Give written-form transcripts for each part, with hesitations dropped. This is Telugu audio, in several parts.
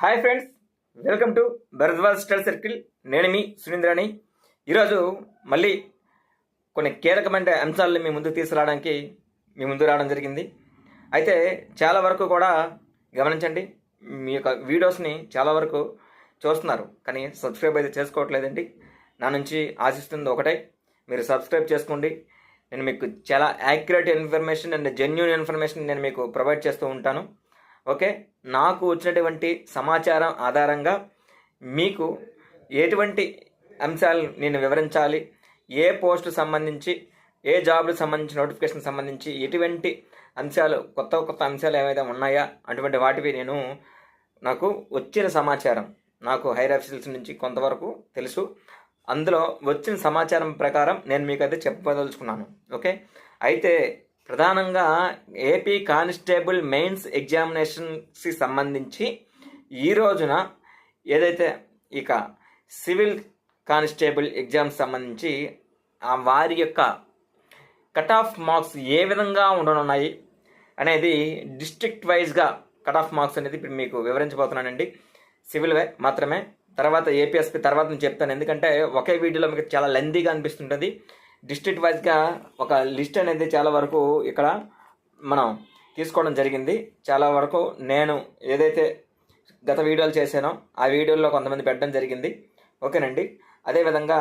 Hi friends, welcome to Bharadwaj study circle. నేను మీ సునీంద్రాని. ఈరోజు మళ్ళీ కొన్ని కీలకమైన అంశాలను మీ ముందు రావడం జరిగింది. అయితే చాలా వరకు కూడా గమనించండి, మీ యొక్క వీడియోస్ని చాలా వరకు చూస్తున్నారు, కానీ సబ్స్క్రైబ్ అయితే చేసుకోవట్లేదండి. నా నుంచి ఆశిస్తుంది ఒకటే, మీరు సబ్స్క్రైబ్ చేసుకోండి. నేను మీకు చాలా accurate information and genuine information నేను మీకు ప్రొవైడ్ చేస్తూ ఉంటాను. ఓకే, నాకు వచ్చినటువంటి సమాచారం ఆధారంగా మీకు ఎటువంటి అంశాలు నేను వివరించాలి, ఏ పోస్ట్ సంబంధించి, ఏ జాబ్లకు సంబంధించి, నోటిఫికేషన్ సంబంధించి ఎటువంటి అంశాలు, కొత్త అంశాలు ఏమైనా ఉన్నాయా, అటువంటి వాటివి నాకు వచ్చిన సమాచారం, నాకు హైర్ ఆఫీసర్స్ నుంచి కొంతవరకు తెలుసు. అందులో వచ్చిన సమాచారం ప్రకారం నేను మీకు అయితే చెప్పదలుచుకున్నాను. ఓకే, అయితే ప్రధానంగా ఏపీ కానిస్టేబుల్ మెయిన్స్ ఎగ్జామినేషన్స్కి సంబంధించి ఈ రోజున ఏదైతే ఇక సివిల్ కానిస్టేబుల్ ఎగ్జామ్స్ సంబంధించి వారి యొక్క కట్ ఆఫ్ మార్క్స్ ఏ విధంగా ఉండనున్నాయి అనేది డిస్ట్రిక్ట్ వైజ్గా కట్ ఆఫ్ మార్క్స్ అనేది ఇప్పుడు మీకు వివరించబోతున్నానండి. సివిల్ మాత్రమే, తర్వాత ఏపీఎస్పీ తర్వాత నేను చెప్తాను, ఎందుకంటే ఒకే వీడియోలో మీకు చాలా లెందీగా అనిపిస్తుంటుంది. డిస్ట్రిక్ట్ వైజ్గా ఒక లిస్ట్ అనేది చాలా వరకు ఇక్కడ మనం తీసుకోవడం జరిగింది. చాలా వరకు నేను ఏదైతే గత వీడియోలు చేశానో ఆ వీడియోల్లో కొంతమంది పెట్టడం జరిగింది. ఓకేనండి, అదేవిధంగా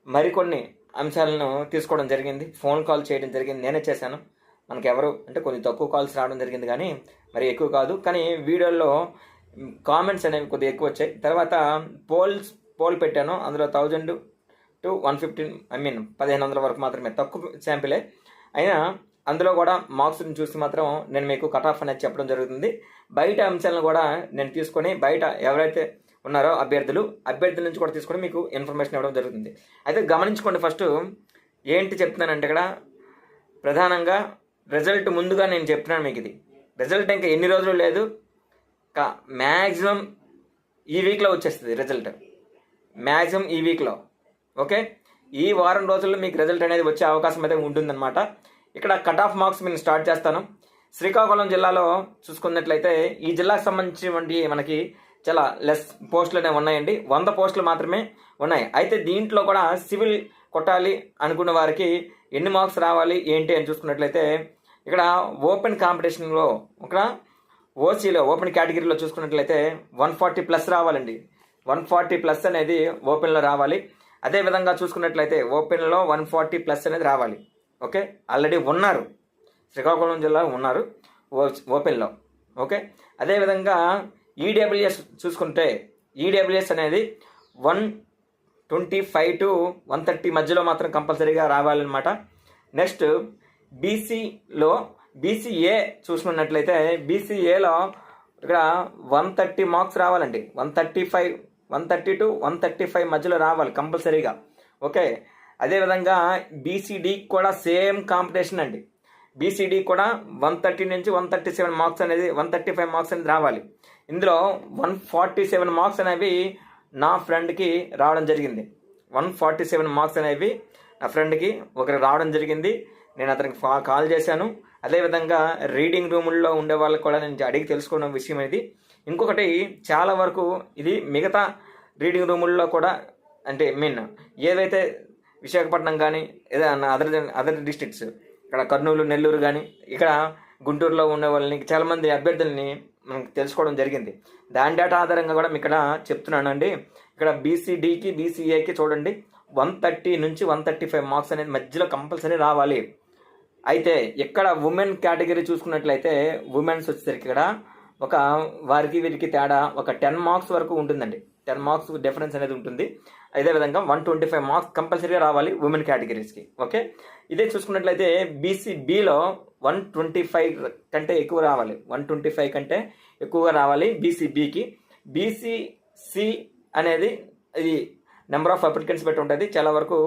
మరికొన్ని అంశాలను తీసుకోవడం జరిగింది, ఫోన్ కాల్ చేయడం జరిగింది, నేనే చేశాను. మనకు ఎవరు అంటే కొన్ని తక్కువ కాల్స్ రావడం జరిగింది, కానీ మరి ఎక్కువ కాదు. కానీ వీడియోల్లో కామెంట్స్ అనేవి కొద్దిగా ఎక్కువ వచ్చాయి. తర్వాత పోల్ పెట్టాను, అందులో 1000 to 115, 1500 వరకు మాత్రమే, తక్కువ శాంపిలే అయినా అందులో కూడా మార్క్స్ని చూసి మాత్రం నేను మీకు కట్ ఆఫ్ అనేది చెప్పడం జరుగుతుంది. బయట అంశాలను కూడా నేను తీసుకొని, బయట ఎవరైతే ఉన్నారో అభ్యర్థుల నుంచి కూడా తీసుకొని మీకు ఇన్ఫర్మేషన్ ఇవ్వడం జరుగుతుంది. అయితే గమనించుకోండి, ఫస్ట్ ఏంటి చెప్తున్నానంటే ఇక్కడ ప్రధానంగా రిజల్ట్ ముందుగా నేను చెప్తున్నాను మీకు. ఇది రిజల్ట్ ఇంకా ఎన్ని రోజులు లేదు, మ్యాక్సిమం ఈ వీక్లో వచ్చేస్తుంది రిజల్ట్, మ్యాక్సిమం ఈ వీక్లో. ఓకే, ఈ వారం రోజుల్లో మీకు రిజల్ట్ అనేది వచ్చే అవకాశం అయితే ఉంటుందన్నమాట. ఇక్కడ కట్ ఆఫ్ మార్క్స్ నేను స్టార్ట్ చేస్తాను. శ్రీకాకుళం జిల్లాలో చూసుకున్నట్లయితే ఈ జిల్లాకు సంబంధించినటువంటి మనకి చాలా లెస్ పోస్టులు అనేవి ఉన్నాయండి, 100 పోస్టులు మాత్రమే ఉన్నాయి. అయితే దీంట్లో కూడా సివిల్ కొట్టాలి అనుకున్న వారికి ఎన్ని మార్క్స్ రావాలి ఏంటి అని చూసుకున్నట్లయితే ఇక్కడ ఓపెన్ కాంపిటీషన్లో, ఇక్కడ ఓసీలో ఓపెన్ కేటగిరీలో చూసుకున్నట్లయితే 140+ రావాలండి. 140+ అనేది ఓపెన్లో రావాలి. అదేవిధంగా చూసుకున్నట్లయితే ఓపెన్లో 140+ అనేది రావాలి. ఓకే, ఆల్రెడీ ఉన్నారు, శ్రీకాకుళం జిల్లా ఉన్నారు ఓపెన్లో. ఓకే, అదేవిధంగా ఈడబ్ల్యూఎస్ చూసుకుంటే ఈడబ్ల్యూఎస్ అనేది 125 to 130 మధ్యలో మాత్రం కంపల్సరీగా రావాలన్నమాట. నెక్స్ట్ బీసీఏ చూసుకున్నట్లయితే బీసీఏలో ఇక్కడ 130 మార్క్స్ రావాలండి. 130 to 135 మధ్యలో రావాలి కంపల్సరీగా. ఓకే, అదేవిధంగా బీసీడీ కూడా సేమ్ కాంపిటీషన్ అండి. బీసీడీ కూడా 130 నుంచి 137 మార్క్స్ అనేది, 135 మార్క్స్ అనేది రావాలి. ఇందులో 147 మార్క్స్ అనేవి నా ఫ్రెండ్కి రావడం జరిగింది. 147 మార్క్స్ అనేవి నా ఫ్రెండ్కి ఒకరికి రావడం జరిగింది. నేను అతనికి కాల్ చేశాను. అదేవిధంగా రీడింగ్ రూముల్లో ఉండే వాళ్ళకి కూడా నేను అడిగి తెలుసుకున్న విషయం ఇది. ఇంకొకటి, చాలా వరకు ఇది మిగతా రీడింగ్ రూముల్లో కూడా, అంటే ఏవైతే విశాఖపట్నం కానీ ఏదైనా అదర్ డిస్ట్రిక్ట్స్, ఇక్కడ కర్నూలు, నెల్లూరు కానీ, ఇక్కడ గుంటూరులో ఉన్న వాళ్ళని చాలామంది అభ్యర్థుల్ని మనకు తెలుసుకోవడం జరిగింది. దాని డేటా ఆధారంగా కూడా మీకు ఇక్కడ చెప్తున్నానండి. ఇక్కడ బీసీడీకి బీసీఏకి చూడండి 130 నుంచి 135 మార్క్స్ అనేది మధ్యలో కంపల్సరీ రావాలి. అయితే ఇక్కడ ఉమెన్ కేటగిరీ చూసుకున్నట్లయితే ఉమెన్స్ వచ్చేసరికి ఇక్కడ ఒక వారికి వీరికి తేడా ఒక 10 మార్క్స్ వరకు ఉంటుందండి. 10 మార్క్స్ డిఫరెన్స్ అనేది ఉంటుంది. అదేవిధంగా 125 మార్క్స్ కంపల్సరీగా రావాలి ఉమెన్ కేటగిరీస్కి. ఓకే, ఇదే చూసుకున్నట్లయితే బీసీబీలో 125 కంటే ఎక్కువ రావాలి, 125 కంటే ఎక్కువగా రావాలి బీసీబీకి. బీసీసీ అనేది ఇది నెంబర్ ఆఫ్ అప్లికెంట్స్ బట్టి ఉంటుంది, చాలా వరకు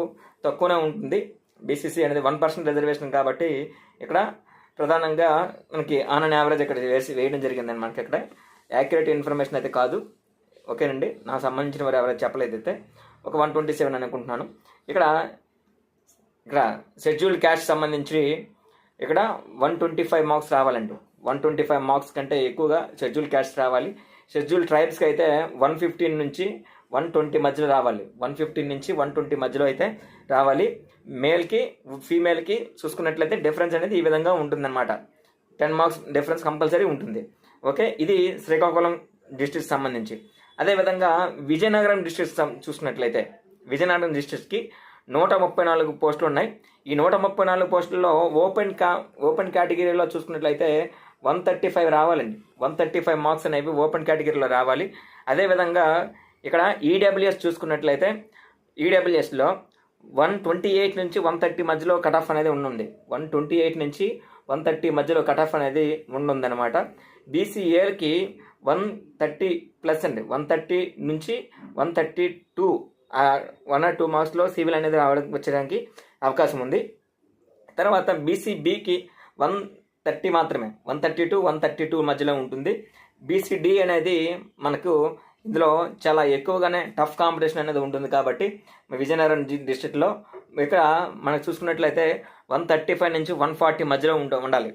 తక్కువనే ఉంటుంది. బీసీసీ అనేది 1% రిజర్వేషన్ కాబట్టి ఇక్కడ ప్రధానంగా మనకి ఆన్ అండ్ యావరేజ్ ఇక్కడ వేయడం జరిగిందని మనకి ఇక్కడ యాక్యురేట్ ఇన్ఫర్మేషన్ అయితే కాదు. ఓకేనండి, నాకు సంబంధించిన వారు ఎవరైతే చెప్పలేదు అయితే ఒక 127 అనుకుంటున్నాను. ఇక్కడ షెడ్యూల్డ్ క్యాస్ట్ సంబంధించి ఇక్కడ 125 మార్క్స్ రావాలండి. 125 మార్క్స్ కంటే ఎక్కువగా షెడ్యూల్ క్యాస్ట్ రావాలి. షెడ్యూల్ ట్రైబ్స్కి అయితే 115 నుంచి 120 మధ్యలో రావాలి. 115 నుంచి 120 మధ్యలో అయితే రావాలి. మేల్కి ఫీమేల్కి చూసుకున్నట్లయితే డిఫరెన్స్ అనేది ఈ విధంగా ఉంటుందన్నమాట. 10 మార్క్స్ డిఫరెన్స్ కంపల్సరీ ఉంటుంది. ఓకే, ఇది శ్రీకాకుళం డిస్ట్రిక్ట్ సంబంధించి. అదేవిధంగా విజయనగరం డిస్ట్రిక్ట్ చూసుకున్నట్లయితే విజయనగరం డిస్ట్రిక్ట్కి 134 పోస్టులు ఉన్నాయి. ఈ 134 పోస్టుల్లో ఓపెన్ కేటగిరీలో చూసుకున్నట్లయితే 135 రావాలండి. 135 మార్క్స్ అనేవి ఓపెన్ కేటగిరీలో రావాలి. అదేవిధంగా ఇక్కడ ఈడబ్ల్యూఎస్ చూసుకున్నట్లయితే ఈడబ్ల్యూఎస్లో 128 నుంచి 130 మధ్యలో కట్ ఆఫ్ అనేది ఉంది. 128 నుంచి 130 మధ్యలో కట్ ఆఫ్ అనేది ఉందన్నమాట. బీసీఏకి 130 ప్లస్ అండి. 130 నుంచి 132 1 or 2 మార్క్స్లో సివిల్ అనేది వచ్చేదానికి అవకాశం ఉంది. తర్వాత బీసీబీకి 130 మాత్రమే, 130 to 132 మధ్యలో ఉంటుంది. బీసీడీ అనేది మనకు ఇందులో చాలా ఎక్కువగానే టఫ్ కాంపిటీషన్ అనేది ఉంటుంది కాబట్టి విజయనగరం డిస్ట్రిక్ట్లో ఇక్కడ మనకు చూసుకున్నట్లయితే 135 నుంచి 140 మధ్యలో ఉండాలి.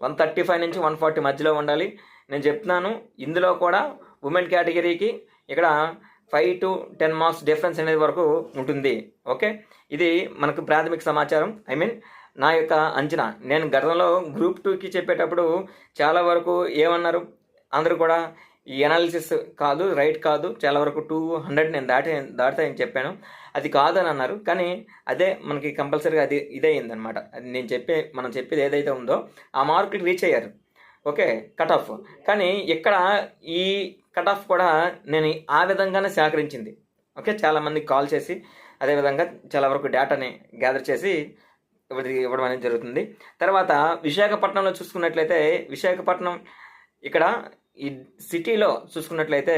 135 నుంచి 140 మధ్యలో ఉండాలి. నేను చెప్తున్నాను, ఇందులో కూడా ఉమెన్ కేటగిరీకి ఇక్కడ 5 to 10 మార్క్స్ డిఫరెన్స్ అనేది వరకు ఉంటుంది. ఓకే, ఇది మనకు ప్రాథమిక సమాచారం. నా యొక్క అంచనా. నేను గతంలో గ్రూప్ 2కి చెప్పేటప్పుడు చాలా వరకు ఏమన్నారు, అందరూ కూడా ఈ అనాలిసిస్ కాదు, రైట్ కాదు, చాలా వరకు 200 నేను దాటుతాయని చెప్పాను. అది కాదని అన్నారు. కానీ అదే మనకి కంపల్సరీగా అది ఇదే అయిందనమాట. అది మనం చెప్పేది ఏదైతే ఉందో ఆ మార్కులు రీచ్ అయ్యారు. Okay, cut off. కానీ ఇక్కడ ఈ కట్ ఆఫ్ కూడా నేను ఆ విధంగానే సేకరించింది. ఓకే, చాలామందికి కాల్ చేసి అదేవిధంగా చాలా వరకు డేటాని గ్యాదర్ చేసి ఇవ్వడం అనేది జరుగుతుంది. తర్వాత విశాఖపట్నంలో చూసుకున్నట్లయితే విశాఖపట్నం ఇక్కడ ఈ సిటీలో చూసుకున్నట్లయితే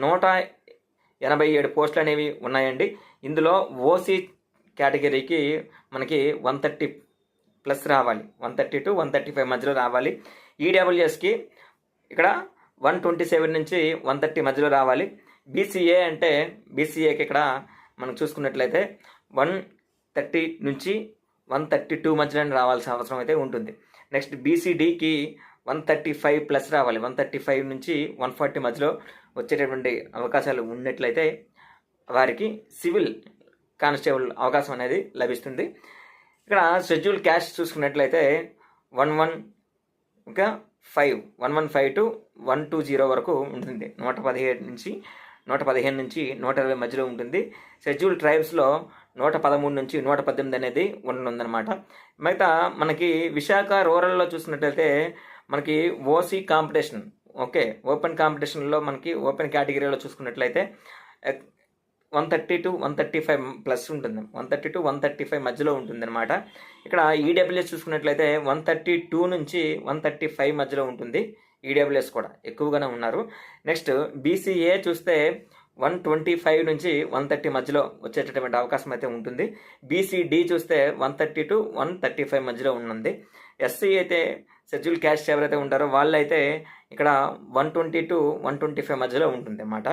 187 పోస్టులు అనేవి ఉన్నాయండి. ఇందులో ఓసీ కేటగిరీకి మనకి 130 ప్లస్ రావాలి. 130 to 135 మధ్యలో రావాలి. ఈడబ్ల్యూఎస్కి ఇక్కడ 127 నుంచి 130 మధ్యలో రావాలి. బీసీఏ అంటే బీసీఏకి ఇక్కడ మనం చూసుకున్నట్లయితే 130 నుంచి 132 మధ్యలో రావాల్సిన అవసరం అయితే ఉంటుంది. నెక్స్ట్ బీసీడీకి 135 ప్లస్ రావాలి. 135 నుంచి 140 మధ్యలో వచ్చేటటువంటి అవకాశాలు ఉన్నట్లయితే వారికి సివిల్ కానిస్టేబుల్ అవకాశం అనేది లభిస్తుంది. ఇక్కడ షెడ్యూల్ క్యాస్ట్ చూసుకున్నట్లయితే 115 to 120 వరకు ఉంటుంది. 117 నుంచి 120 మధ్యలో ఉంటుంది. షెడ్యూల్ ట్రైబ్స్లో 113 నుంచి 118 అనేది ఉందన్నమాట. మిగతా మనకి విశాఖ రూరల్లో చూసినట్లయితే మనకి ఓసీ కాంపిటీషన్, ఓకే, ఓపెన్ కాంపిటీషన్లో మనకి ఓపెన్ కేటగిరీలో చూసుకున్నట్లయితే 130 to 135 ప్లస్ ఉంటుంది. 130 to 135 మధ్యలో ఉంటుంది అనమాట. ఇక్కడ ఈడబ్ల్యూఎస్ చూసుకున్నట్లయితే 132 నుంచి 135 మధ్యలో ఉంటుంది. ఈడబ్ల్యూఎస్ కూడా ఎక్కువగానే ఉన్నారు. నెక్స్ట్ బీసీఏ చూస్తే 125 నుంచి 130 మధ్యలో వచ్చేటటువంటి అవకాశం అయితే ఉంటుంది. బీసీడీ చూస్తే 130 to 135 మధ్యలో ఉంది. ఎస్సీ అయితే షెడ్యూల్ క్యాస్ట్ ఎవరైతే ఉంటారో వాళ్ళైతే ఇక్కడ 120 to 125 మధ్యలో ఉంటుంది అన్నమాట.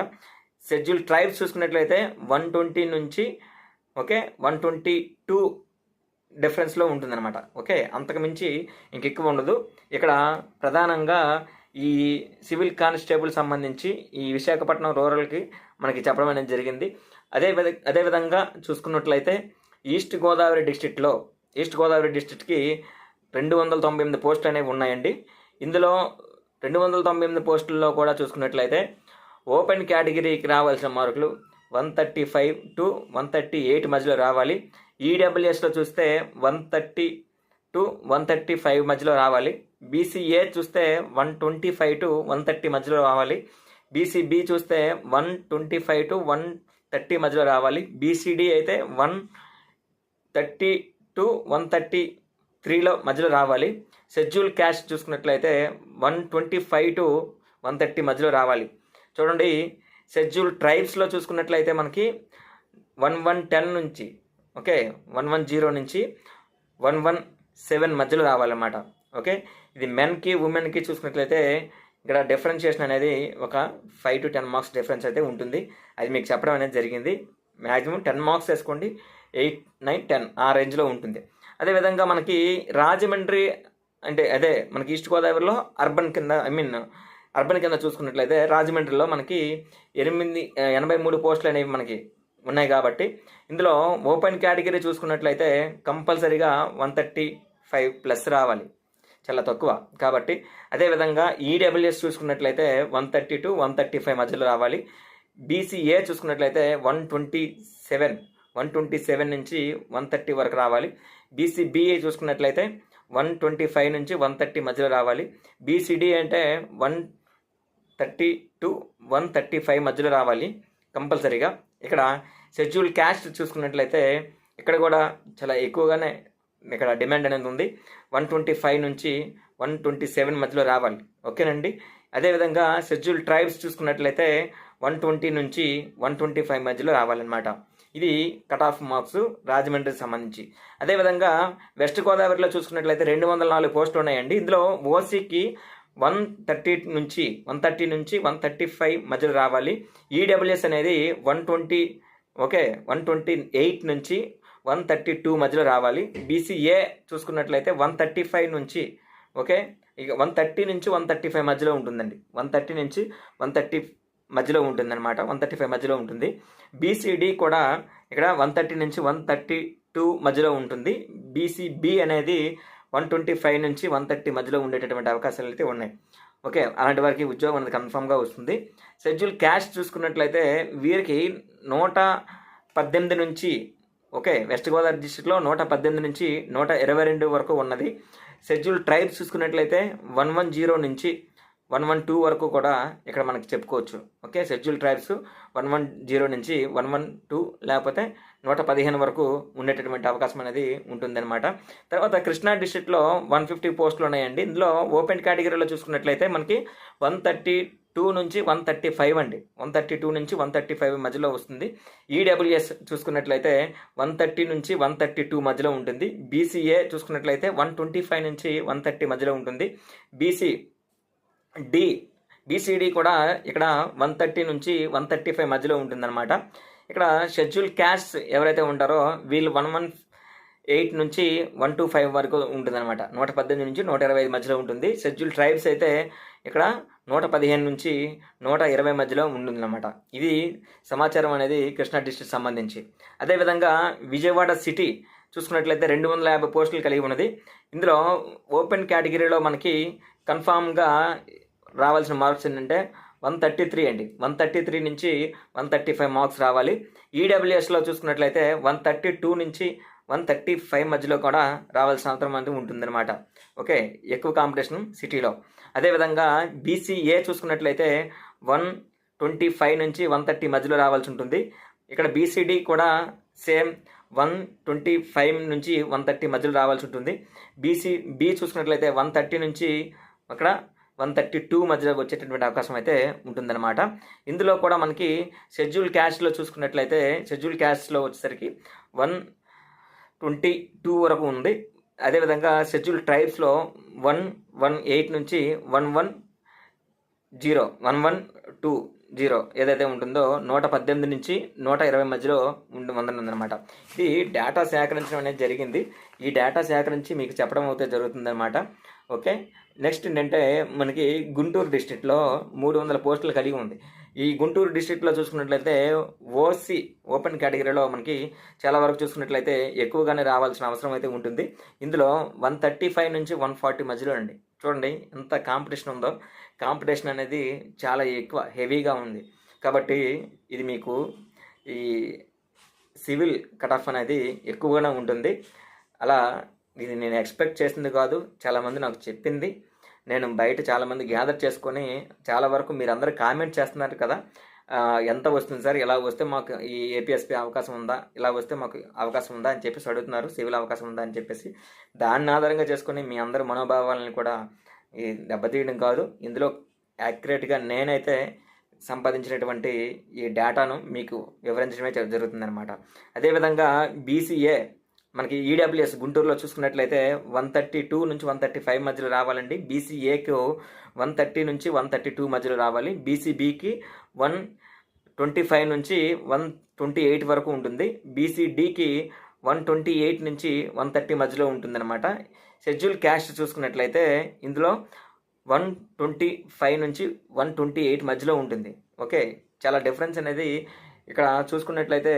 షెడ్యూల్ ట్రైబ్స్ చూసుకున్నట్లయితే 120 నుంచి 122 డిఫరెన్స్లో ఉంటుందన్నమాట. ఓకే, అంతకు మించి ఇంకెక్కువ ఉండదు. ఇక్కడ ప్రధానంగా ఈ సివిల్ కానిస్టేబుల్ సంబంధించి ఈ విశాఖపట్నం రూరల్కి మనకి చెప్పడం అనేది జరిగింది. అదేవిధంగా చూసుకున్నట్లయితే ఈస్ట్ గోదావరి డిస్ట్రిక్ట్కి 298 పోస్టులు అనేవి ఉన్నాయండి. ఇందులో 298 పోస్టుల్లో కూడా చూసుకున్నట్లయితే ఓపెన్ కేటగిరీకి రావాల్సిన మార్కులు 135 to 138 మధ్యలో రావాలి. ఈడబ్ల్యూఎస్లో చూస్తే 130 to 135 మధ్యలో రావాలి. బీసీఏ చూస్తే 125 to 130 మధ్యలో రావాలి. బీసీబీ చూస్తే 125 to 130 మధ్యలో రావాలి. బీసీడీ అయితే 130 to 133లో మధ్యలో రావాలి. షెడ్యూల్ క్యాస్ట్ చూసుకున్నట్లయితే 125 to 130 మధ్యలో రావాలి. చూడండి, షెడ్యూల్ ట్రైబ్స్లో చూసుకున్నట్లయితే మనకి 1110 నుంచి 110 నుంచి 117 మధ్యలో రావాలన్నమాట. ఓకే, ఇది మెన్కి ఉమెన్కి చూసుకున్నట్లయితే ఇక్కడ డిఫరెన్షియేషన్ అనేది ఒక 5 to 10 మార్క్స్ డిఫరెన్స్ అయితే ఉంటుంది. అది మీకు చెప్పడం అనేది జరిగింది. మ్యాక్సిమం 10 మార్క్స్ వేసుకోండి, 8, 9, 10 ఆ రేంజ్లో ఉంటుంది. అదేవిధంగా మనకి రాజమండ్రి అంటే మనకి ఈస్ట్ గోదావరిలో అర్బన్ కింద అర్బన్ కింద చూసుకున్నట్లయితే రాజమండ్రిలో మనకి 83 పోస్టులు అనేవి మనకి ఉన్నాయి కాబట్టి ఇందులో ఓపెన్ కేటగిరీ చూసుకున్నట్లయితే కంపల్సరీగా 135+ రావాలి, చాలా తక్కువ కాబట్టి. అదేవిధంగా ఈడబ్ల్యూఎస్ చూసుకున్నట్లయితే 130 to 135 మధ్యలో రావాలి. బీసీఏ చూసుకున్నట్లయితే 127 నుంచి 130 వరకు రావాలి. బీసీబీఏ చూసుకున్నట్లయితే 125 నుంచి 130 మధ్యలో రావాలి. బీసీడీ అంటే 130 to 135 మధ్యలో రావాలి కంపల్సరీగా. ఇక్కడ షెడ్యూల్ క్యాస్ట్ చూసుకున్నట్లయితే ఇక్కడ కూడా చాలా ఎక్కువగానే ఇక్కడ డిమాండ్ అనేది ఉంది. 125 నుంచి 127 మధ్యలో రావాలి. ఓకేనండి. అదేవిధంగా షెడ్యూల్ ట్రైబ్స్ చూసుకున్నట్లయితే 120 నుంచి 125 మధ్యలో రావాలన్నమాట. ఇది కట్ ఆఫ్ మార్క్స్ రాజమండ్రికి సంబంధించి. అదేవిధంగా వెస్ట్ గోదావరిలో చూసుకున్నట్లయితే 204 పోస్టులు ఉన్నాయండి. ఇందులో ఓసీకి 130 నుంచి 135 మధ్యలో రావాలి. ఈడబ్ల్యూఎస్ అనేది 128 నుంచి 132 మధ్యలో రావాలి. బీసీఏ చూసుకున్నట్లయితే 135 నుంచి ఇక 130 నుంచి 135 మధ్యలో ఉంటుందండి. 130 నుంచి 130 మధ్యలో ఉంటుందన్నమాట. 135 మధ్యలో ఉంటుంది. బీసీడీ కూడా ఇక్కడ 130 నుంచి 132 మధ్యలో ఉంటుంది. బీసీబీ అనేది 125 నుంచి 130 మధ్యలో ఉండేటటువంటి అవకాశాలు అయితే ఉన్నాయి. అలాంటి వారికి ఉద్యోగం అనేది కన్ఫామ్గా వస్తుంది. షెడ్యూల్ క్యాస్ట్ చూసుకున్నట్లయితే వీరికి 118 నుంచి వెస్ట్ గోదావరి డిస్ట్రిక్ట్లో 118 నుంచి 122 వరకు ఉన్నది. షెడ్యూల్ ట్రైబ్స్ చూసుకున్నట్లయితే 110 నుంచి 112 వరకు కూడా ఇక్కడ మనకి చెప్పుకోవచ్చు. షెడ్యూల్ ట్రైబ్స్ 110 నుంచి 112 లేకపోతే 115 వరకు ఉండేటటువంటి అవకాశం అనేది ఉంటుందన్నమాట. తర్వాత కృష్ణా డిస్ట్రిక్ట్లో 150 పోస్టులు ఉన్నాయండి. ఇందులో ఓపెన్ కేటగిరీలో చూసుకున్నట్లయితే మనకి 132 నుంచి 135 అండి. 132 నుంచి 135 మధ్యలో వస్తుంది. ఈడబ్ల్యూఎస్ చూసుకున్నట్లయితే 130 నుంచి 132 మధ్యలో ఉంటుంది. బీసీఏ చూసుకున్నట్లయితే 125 నుంచి 130 మధ్యలో ఉంటుంది. బీసీడీ కూడా ఇక్కడ 130 నుంచి 135 మధ్యలో ఉంటుందన్నమాట. ఇక్కడ షెడ్యూల్ క్యాస్ట్ ఎవరైతే ఉంటారో వీళ్ళు 118 నుంచి 125 వరకు ఉంటుందన్నమాట. 118 నుంచి 125 మధ్యలో ఉంటుంది. షెడ్యూల్ ట్రైబ్స్ అయితే ఇక్కడ 115 నుంచి 120 మధ్యలో ఉంటుందన్నమాట. ఇది సమాచారం అనేది కృష్ణా డిస్ట్రిక్ట్ సంబంధించి. అదేవిధంగా విజయవాడ సిటీ చూసుకున్నట్లయితే 250 పోస్టులు కలిగి ఉన్నది. ఇందులో ఓపెన్ కేటగిరీలో మనకి కన్ఫామ్గా రావాల్సిన మార్క్స్ ఏంటంటే 133 అండి. 133 నుంచి 135 మార్క్స్ రావాలి. ఈడబ్ల్యూఎస్లో చూసుకున్నట్లయితే 132 నుంచి 135 మధ్యలో కూడా రావాల్సిన అవసరం అనేది ఉంటుందన్నమాట. ఎక్కువ కాంపిటీషన్ సిటీలో. అదేవిధంగా బీసీఏ చూసుకున్నట్లయితే 125 నుంచి 130 మధ్యలో రావాల్సి ఉంటుంది. ఇక్కడ బీసీడీ కూడా సేమ్ 125 నుంచి 130 మధ్యలో రావాల్సి ఉంటుంది. బీ చూసుకున్నట్లయితే 130 నుంచి అక్కడ 132 మధ్యలో వచ్చేటటువంటి అవకాశం అయితే ఉంటుందన్నమాట. ఇందులో కూడా మనకి షెడ్యూల్ క్యాస్ట్లో చూసుకున్నట్లయితే షెడ్యూల్ క్యాస్ట్లో వచ్చేసరికి 122 వరకు ఉంది. అదేవిధంగా షెడ్యూల్ ట్రైబ్స్లో 118 నుంచి 112 ఏదైతే ఉంటుందో 118 నుంచి 120 మధ్యలో ఉందన్నమాట. ఇది డేటా సేకరించడం అనేది జరిగింది. ఈ డేటా సేకరించి మీకు చెప్పడం అయితే జరుగుతుందన్నమాట. నెక్స్ట్ ఏంటంటే మనకి గుంటూరు డిస్ట్రిక్ట్లో 300 పోస్టులు కలిగి ఉంది. ఈ గుంటూరు డిస్ట్రిక్ట్లో చూసుకున్నట్లయితే ఓసీ ఓపెన్ కేటగిరీలో మనకి చాలా వరకు చూసుకున్నట్లయితే ఎక్కువగానే రావాల్సిన అవసరం అయితే ఉంటుంది. ఇందులో 135 నుంచి 140 మధ్యలో అండి. చూడండి ఎంత కాంపిటీషన్ ఉందో. కాంపిటీషన్ అనేది చాలా ఎక్కువ హెవీగా ఉంది. కాబట్టి ఇది మీకు ఈ సివిల్ కట్ ఆఫ్ అనేది ఎక్కువగానే ఉంటుంది. అలా ఇది నేను ఎక్స్పెక్ట్ చేసింది కాదు, చాలామంది నాకు చెప్పింది. నేను బయట చాలామంది గ్యాదర్ చేసుకొని చాలా వరకు మీరందరూ కామెంట్ చేస్తున్నారు కదా, ఎంత వస్తుంది సార్, ఇలా వస్తే మాకు ఈ ఏపీఎస్పీ అవకాశం ఉందా, ఇలా వస్తే మాకు అవకాశం ఉందా అని చెప్పేసి అడుగుతున్నారు, సివిల్ అవకాశం ఉందా అని చెప్పేసి. దాన్ని ఆధారంగా చేసుకొని మీ అందరి మనోభావాలను కూడా దెబ్బతీయడం కాదు, ఇందులో యాక్యురేట్గా నేనైతే సంపాదించినటువంటి ఈ డేటాను మీకు వివరించడమే జరుగుతుందన్నమాట. అదేవిధంగా బీసీఏ మనకి ఈడబ్ల్యూఎస్ గుంటూరులో చూసుకున్నట్లయితే 132 నుంచి 135 మధ్యలో రావాలండి. బీసీఏకి 130 నుంచి 132 మధ్యలో రావాలి. బీసీబీకి 125 నుంచి 128 వరకు ఉంటుంది. బీసీడీకి 128 నుంచి 130 మధ్యలో ఉంటుందన్నమాట. షెడ్యూల్ క్యాస్ట్ చూసుకున్నట్లయితే ఇందులో 125 నుంచి 128 మధ్యలో ఉంటుంది. ఓకే, చాలా డిఫరెన్స్ అనేది ఇక్కడ చూసుకున్నట్లయితే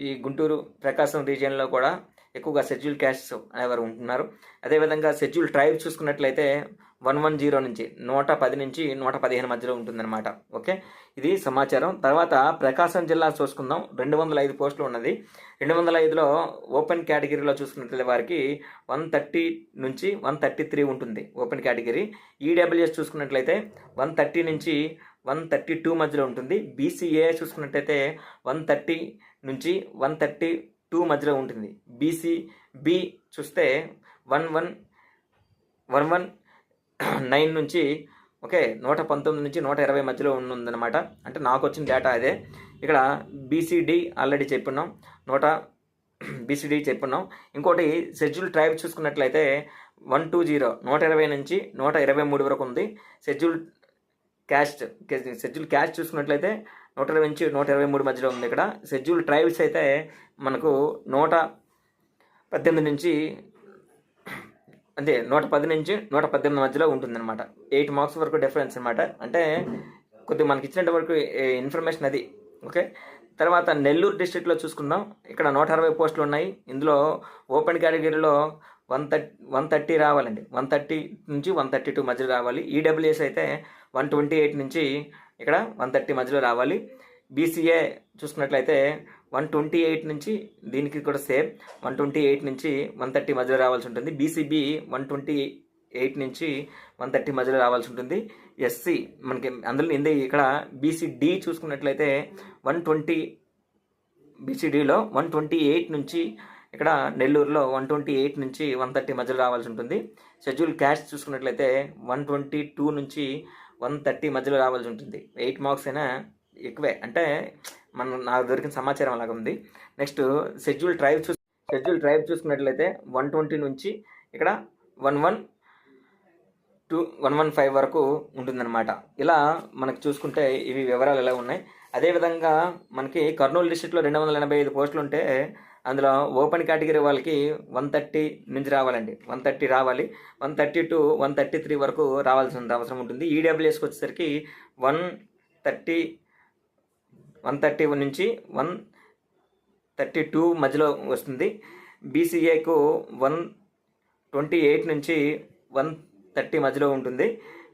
ఈ గుంటూరు ప్రకాశం రీజియన్లో కూడా ఎక్కువగా షెడ్యూల్ క్యాస్ట్స్ అనేవారు ఉంటున్నారు. అదేవిధంగా షెడ్యూల్ ట్రైబ్ చూసుకున్నట్లయితే 110 నుంచి 110 నుంచి 115 మధ్యలో ఉంటుందన్నమాట. ఓకే, ఇది సమాచారం. తర్వాత ప్రకాశం జిల్లా చూసుకుందాం. 205 పోస్టులు ఉన్నది. 205లో ఓపెన్ కేటగిరీలో చూసుకున్నట్లయితే వారికి 130 నుంచి 133 ఉంటుంది ఓపెన్ కేటగిరీ. ఈడబ్ల్యూఎస్ చూసుకున్నట్లయితే 130 నుంచి 132 మధ్యలో ఉంటుంది. బీసీఏ చూసుకున్నట్లయితే 130 నుంచి 132 మధ్యలో ఉంటుంది. బీసీబీ చూస్తే 119 నుంచి 119 నుంచి 120 మధ్యలో ఉందన్నమాట. అంటే నాకు వచ్చిన డేటా అదే. ఇక్కడ బీసీడీ ఆల్రెడీ చెప్పున్నాం, బీసీడీ చెప్పున్నాం. ఇంకోటి షెడ్యూల్ ట్రైబ్ చూసుకున్నట్లయితే 120 120 నుంచి 123 వరకు ఉంది. షెడ్యూల్ క్యాస్ట్ చూసుకున్నట్లయితే 120 నుంచి 123 మధ్యలో ఉంది. ఇక్కడ షెడ్యూల్ ట్రైబ్స్ అయితే మనకు 118 నుంచి 110 నుంచి 118 మధ్యలో ఉంటుందన్నమాట. 8 మార్క్స్ వరకు డిఫరెన్స్ అనమాట. అంటే కొద్దిగా మనకి ఇచ్చినట్టు వరకు ఇన్ఫర్మేషన్ అది. ఓకే, తర్వాత నెల్లూరు డిస్ట్రిక్ట్లో చూసుకుందాం. ఇక్కడ 160 పోస్టులు ఉన్నాయి. ఇందులో ఓపెన్ కేటగిరీలో 130 రావాలండి. 130 నుంచి 132 మధ్యలో రావాలి. ఈడబ్ల్యూఎస్ అయితే 128 నుంచి ఇక్కడ 130 మధ్యలో రావాలి. బీసీఏ చూసుకున్నట్లయితే 128 నుంచి దీనికి కూడా సేమ్ 128 నుంచి 130 మధ్యలో రావాల్సి ఉంటుంది. బీసీబీ 128 నుంచి 130 మధ్యలో రావాల్సి ఉంటుంది. ఎస్సీ మనకి అందులో ఇక్కడ బీసీడీ చూసుకున్నట్లయితే 120 బీసీడీలో 128 నుంచి ఇక్కడ నెల్లూరులో 128 నుంచి 130 మధ్యలో రావాల్సి ఉంటుంది. షెడ్యూల్ క్యాస్ట్ చూసుకున్నట్లయితే 122 నుంచి 130 మధ్యలో రావాల్సి ఉంటుంది. 8 మార్క్స్ అయినా ఎక్కువే. అంటే నాకు దొరికిన సమాచారం అలాగ ఉంది. నెక్స్ట్ షెడ్యూల్ ట్రైబ్ చూసుకున్నట్లయితే 120 నుంచి ఇక్కడ 115 వరకు ఉంటుందన్నమాట. ఇలా మనకు చూసుకుంటే ఇవి వివరాలు ఎలా ఉన్నాయి. అదేవిధంగా మనకి కర్నూలు డిస్ట్రిక్ట్లో 285 పోస్టులు ఉంటే అందులో ఓపెన్ కేటగిరీ వాళ్ళకి 130 నుంచి రావాలండి. 130 రావాలి. 130 టు 133 వరకు రావాల్సిన అవసరం ఉంటుంది. ఈడబ్ల్యూఎస్కి వచ్చేసరికి 130 నుంచి 132 మధ్యలో వస్తుంది. బీసీఏకు 128 నుంచి 130 మధ్యలో ఉంటుంది.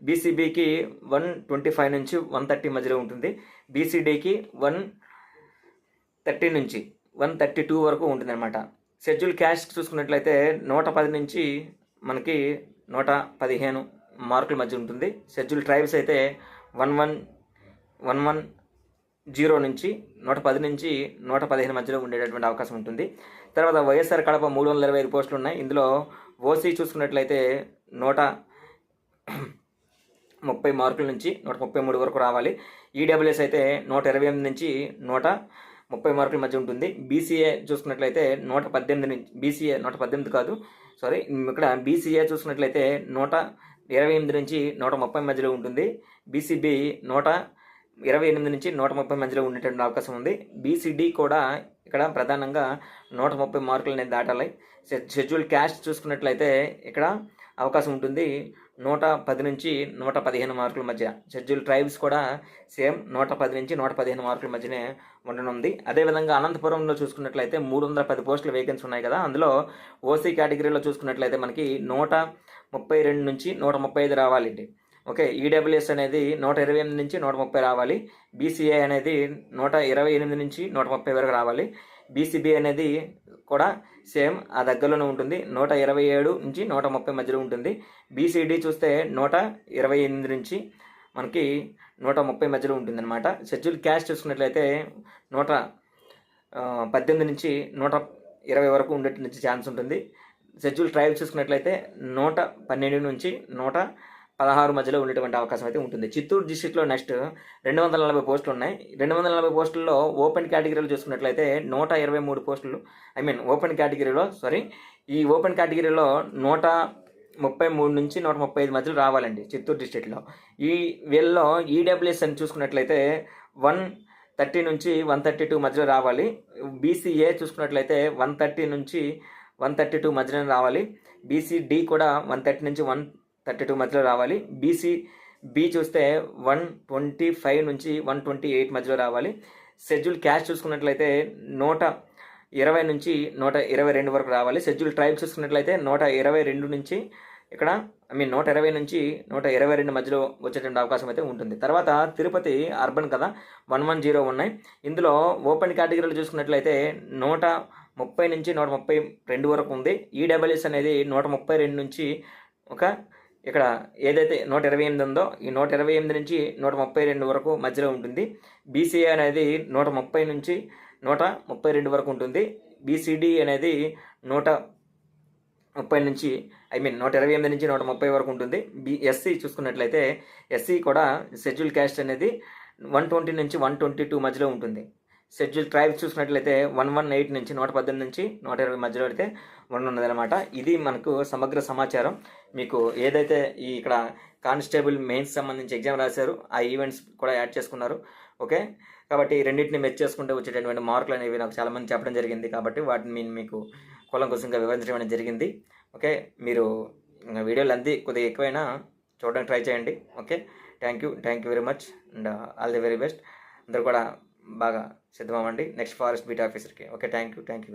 బీసీబీకి 125 నుంచి 130 మధ్యలో ఉంటుంది. బీసీడీకి 130 నుంచి 132 వరకు ఉంటుంది అనమాట. షెడ్యూల్ క్యాస్ట్ చూసుకున్నట్లయితే 110 నుంచి మనకి 115 మార్కుల మధ్య ఉంటుంది. షెడ్యూల్ ట్రైబ్స్ అయితే 110 నుంచి 110 నుంచి 115 మధ్యలో ఉండేటటువంటి అవకాశం ఉంటుంది. తర్వాత వైఎస్ఆర్ కడప 325 పోస్టులు ఉన్నాయి. ఇందులో ఓసీ చూసుకున్నట్లయితే 130 మార్కుల నుంచి 133 వరకు రావాలి. ఈడబ్ల్యూఎస్ అయితే 128 నుంచి 130 మార్కుల మధ్య ఉంటుంది. బీసీఏ చూసుకున్నట్లయితే 118 నుంచి బీసీఏ 118 కాదు సారీ ఇక్కడ బీసీఏ చూసుకున్నట్లయితే 128 నుంచి 130 మధ్యలో ఉంటుంది. బీసీబీ 128 నుంచి 130 మధ్యలో ఉండేటువంటి అవకాశం ఉంది. బీసీడీ కూడా ఇక్కడ ప్రధానంగా 130 మార్కులు అనేది దాటాలి. షెడ్యూల్ క్యాస్ట్ చూసుకున్నట్లయితే ఇక్కడ అవకాశం ఉంటుంది 110 నుంచి 115 మార్కుల మధ్య. షెడ్యూల్ ట్రైబ్స్ కూడా సేమ్ 110 నుంచి 115 మార్కుల మధ్యనే ఉండనుంది. అదేవిధంగా అనంతపురంలో చూసుకున్నట్లయితే 310 పోస్టుల వేకెన్సీ ఉన్నాయి కదా. అందులో ఓసీ కేటగిరీలో చూసుకున్నట్లయితే మనకి 132 నుంచి 135 రావాలండి. ఓకే, ఈడబ్ల్యూఎస్ అనేది 128 నుంచి 130 రావాలి. బీసీఏ అనేది 128 నుంచి 130 వరకు రావాలి. బీసీబీ అనేది కూడా సేమ్ ఆ దగ్గరలోనే ఉంటుంది. 127 నుంచి 130 మధ్యలో ఉంటుంది. బీసీడీ చూస్తే 128 నుంచి మనకి 130 మధ్యలో ఉంటుందన్నమాట. షెడ్యూల్ క్యాస్ట్ చూసుకున్నట్లయితే 118 నుంచి 120 వరకు ఉండేటువంటి ఛాన్స్ ఉంటుంది. షెడ్యూల్ ట్రైబ్ చూసుకున్నట్లయితే 112 నుంచి 116 మధ్యలో ఉండేటువంటి అవకాశం అయితే ఉంటుంది. చిత్తూరు డిస్ట్రిక్ట్లో నెక్స్ట్ 240 పోస్టులు ఉన్నాయి. 240 పోస్టుల్లో ఓపెన్ కేటగిరీలో చూసుకున్నట్లయితే 123 పోస్టులు ఓపెన్ కేటగిరీలో ఈ ఓపెన్ కేటగిరీలో 133 నుంచి 135 మధ్యలో రావాలండి చిత్తూరు డిస్ట్రిక్ట్లో. వీళ్ళలో ఈడబ్ల్యూఎస్ అని చూసుకున్నట్లయితే 130 నుంచి 132 మధ్యలో రావాలి. బీసీఏ చూసుకున్నట్లయితే 130 నుంచి 132 మధ్యలో రావాలి. బీసీడీ కూడా 130 నుంచి 32 మధ్యలో రావాలి. బి చూస్తే 125 నుంచి 128 మధ్యలో రావాలి. షెడ్యూల్ క్యాస్ట్ చూసుకున్నట్లయితే 120 నుంచి 122 వరకు రావాలి. షెడ్యూల్ ట్రైబ్ చూసుకున్నట్లయితే 122 నుంచి ఇక్కడ 120 నుంచి 122 మధ్యలో వచ్చేటువంటి అవకాశం అయితే ఉంటుంది. తర్వాత తిరుపతి అర్బన్ కదా, 110 ఉన్నాయి. ఇందులో ఓపెన్ కేటగిరీలు చూసుకున్నట్లయితే 130 నుంచి 132 వరకు ఉంది. ఈడబ్ల్యూఎస్ అనేది 132 నుంచి ఇక్కడ ఏదైతే 128 ఉందో ఈ 128 నుంచి 132 వరకు మధ్యలో ఉంటుంది. బీసీఏ అనేది 130 నుంచి 132 వరకు ఉంటుంది. బీసీడీ అనేది 130 నుంచి 128 నుంచి 130 వరకు ఉంటుంది. ఎస్సీ చూసుకున్నట్లయితే ఎస్సీ కూడా షెడ్యూల్ క్యాస్ట్ అనేది 120 నుంచి 122 మధ్యలో ఉంటుంది. షెడ్యూల్ ట్రైబ్స్ చూసుకున్నట్లయితే 118 నుంచి 118 నుంచి 120 మధ్యలో అయితే ఉన్నదన్నమాట. ఇది మనకు సమగ్ర సమాచారం. మీకు ఏదైతే ఇక్కడ కానిస్టేబుల్ మెయిన్స్ సంబంధించి ఎగ్జామ్ రాశారు ఆ ఈవెంట్స్ కూడా యాడ్ చేసుకున్నారు. ఓకే, కాబట్టి రెండింటిని మెచ్ చేసుకుంటే వచ్చేటటువంటి మార్కులు అనేవి నాకు చాలామంది చెప్పడం జరిగింది. కాబట్టి వాటిని మీకు కూలంకషంగా వివరించడం అనేది జరిగింది. ఓకే, మీరు వీడియోలు అంది కొద్దిగా ఎక్కువైనా చూడడానికి ట్రై చేయండి. Okay, thank you very much and all the very best. అందరూ కూడా బాగా సిద్ధమవ్వండి నెక్స్ట్ ఫారెస్ట్ బీట్ ఆఫీసర్కి. Okay, thank you very